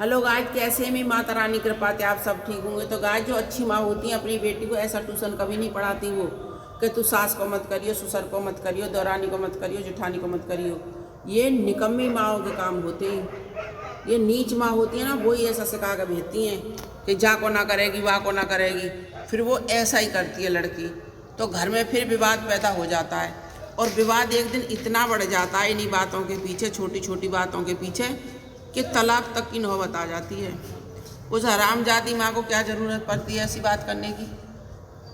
Hello guys, कैसे हैं? मैं माता रानी कृपा से आप सब ठीक होंगे। तो गाइस, जो अच्छी माँ होती हैं अपनी बेटी को ऐसा ट्यूशन कभी नहीं पढ़ाती वो कि तू सास को मत करियो, ससुर को मत करियो, दौरानी को मत करियो, जेठानी को मत करियो। ये निकम्मी माओ के काम होते हैं। ये नीच माँ होती है ना, वही ऐसा सिखा कर भेजती हैं कि जा को ना करेगी, वाह को ना करेगी। फिर वो ऐसा ही करती है लड़की, तो घर में फिर विवाद पैदा हो जाता है। और विवाद एक दिन इतना बढ़ जाता है इन्हीं बातों के पीछे, छोटी छोटी बातों के पीछे, कि तलाक तक की नौबत आ जाती है। उस हरामजादी माँ को क्या ज़रूरत पड़ती है ऐसी बात करने की?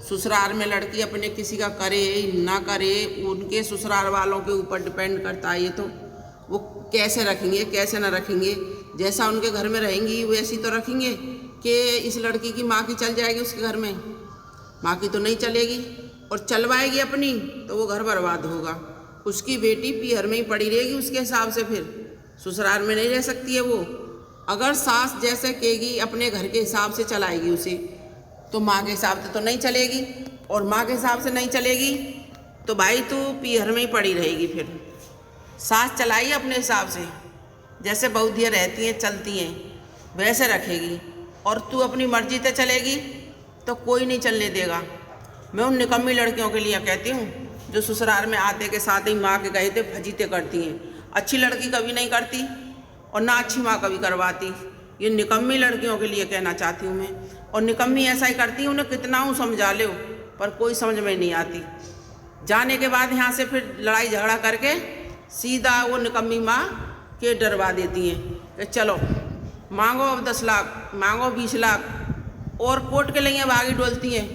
ससुराल में लड़की अपने किसी का करे ना करे, उनके ससुराल वालों के ऊपर डिपेंड करता है। ये तो वो कैसे रखेंगे कैसे ना रखेंगे, जैसा उनके घर में रहेंगी वैसी तो रखेंगे कि इस लड़की की माँ की चल जाएगी उसके घर में? माँ की तो नहीं चलेगी, और चलवाएगी अपनी तो वो घर बर्बाद होगा। उसकी बेटी पीहर में ही पड़ी रहेगी उसके हिसाब से, फिर ससुराल में नहीं रह सकती है वो। अगर सास जैसे कहेगी अपने घर के हिसाब से चलाएगी उसे, तो माँ के हिसाब से तो नहीं चलेगी, और माँ के हिसाब से नहीं चलेगी तो भाई तू पीहर में ही पड़ी रहेगी। फिर सास चलाई अपने हिसाब से, जैसे बहुधिया रहती हैं चलती हैं वैसे रखेगी, और तू अपनी मर्जी से चलेगी तो कोई नहीं चलने देगा। मैं उन निकम्मी लड़कियों के लिए कहती हूँ जो ससुराल में आते के साथ ही माँ के गए थे फजीते करती हैं। अच्छी लड़की कभी नहीं करती और ना अच्छी माँ कभी करवाती। ये निकम्मी लड़कियों के लिए कहना चाहती हूँ मैं। और निकम्मी ऐसा ही करती है, उन्हें कितना हूँ समझा लो पर कोई समझ में नहीं आती। जाने के बाद यहाँ से फिर लड़ाई झगड़ा करके सीधा वो निकम्मी माँ के डरवा देती हैं कि चलो मांगो अब 10 लाख, मांगो 20 लाख, और कोर्ट के लिए भागी डोलती हैं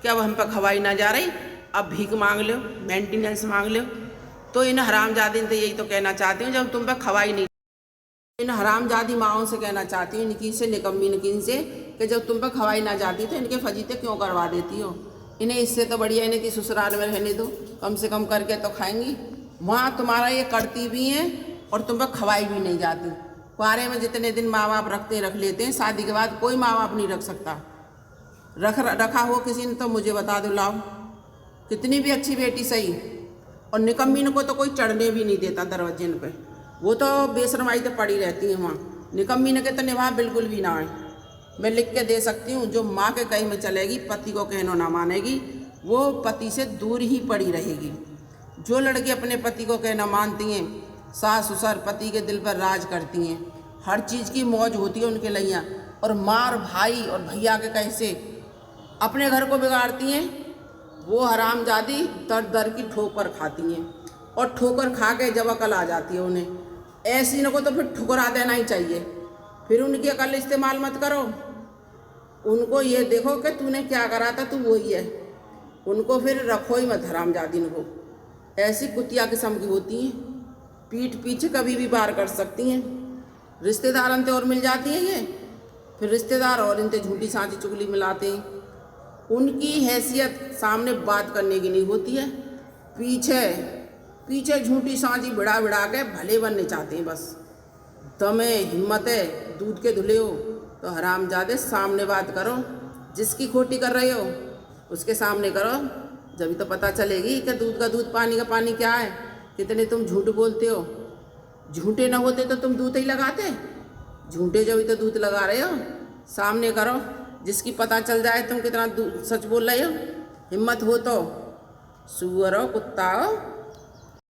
कि अब हम पर खवाई ना जा रही, अब भीख मांग लो, मेंटेनेंस मांग लो। तो इन हरामजादी से यही तो कहना चाहती हूँ, जब तुम पे खवाई नहीं, इन हरामजादी माओं से कहना चाहती हूँ, इनकी से निकम्मी नकीन से, कि जब तुम पे खवाई ना जाती तो इनके फजीते क्यों करवा देती हो? इन्हें इससे तो बढ़िया इन्हें कि ससुराल में रहने दो, कम से कम करके तो खाएंगी। वहाँ तुम्हारा ये करती भी हैं और तुम पे खवाई भी नहीं जाती। कुआरे में जितने दिन माँ बाप रख लेते हैं, शादी के बाद कोई माँ बाप नहीं रख सकता। रखा हो किसी ने तो मुझे बता दो, लाओ। कितनी भी अच्छी बेटी सही, और निकम्मीन को तो कोई चढ़ने भी नहीं देता दरवाजे पे, वो तो बेशरमाई तो पड़ी रहती है वहाँ। निकम्मीन के तो निभा बिल्कुल भी ना है। मैं लिख के दे सकती हूँ, जो माँ के कहीं में चलेगी, पति को कहना ना मानेगी, वो पति से दूर ही पड़ी रहेगी। जो लड़की अपने पति को कहना मानती हैं, सास ससुर पति के दिल पर राज करती हैं, हर चीज़ की मौज होती है उनके लिए, और मार भाई और भैया के कैसे अपने घर को बिगाड़ती हैं, वो हरामजादी दर दर की ठोकर खाती हैं। और ठोकर खा के जब अकल आ जाती है उन्हें, ऐसी न को तो फिर ठुकरा देना ही चाहिए। फिर उनकी अकल इस्तेमाल मत करो, उनको ये देखो कि तूने क्या करा था, तू वही है। उनको फिर रखो ही मत हरामजादी को। ऐसी कुतिया किस्म की होती हैं, पीठ पीछे कभी भी वार कर सकती हैं। रिश्तेदार अंते और मिल जाती हैं ये, फिर रिश्तेदार और इनते झूठी सांची चुगली मिलाते हैं। उनकी हैसियत सामने बात करने की नहीं होती है, पीछे पीछे झूठी सांची बिड़ा बिड़ा के भले बनने चाहते हैं बस। दमे हिम्मत है दूध के धुले हो तो हरामजादे सामने बात करो। जिसकी खोटी कर रहे हो उसके सामने करो, जब तो पता चलेगी कि दूध का दूध पानी का पानी क्या है। कितने तुम झूठ बोलते हो, झूठे ना होते तो तुम दूध ही लगाते, झूठे जब तो दूध लगा रहे हो। सामने करो, जिसकी पता चल जाए तुम कितना सच बोल रहे हो। हिम्मत हो तो सुअर हो, कुत्ता हो,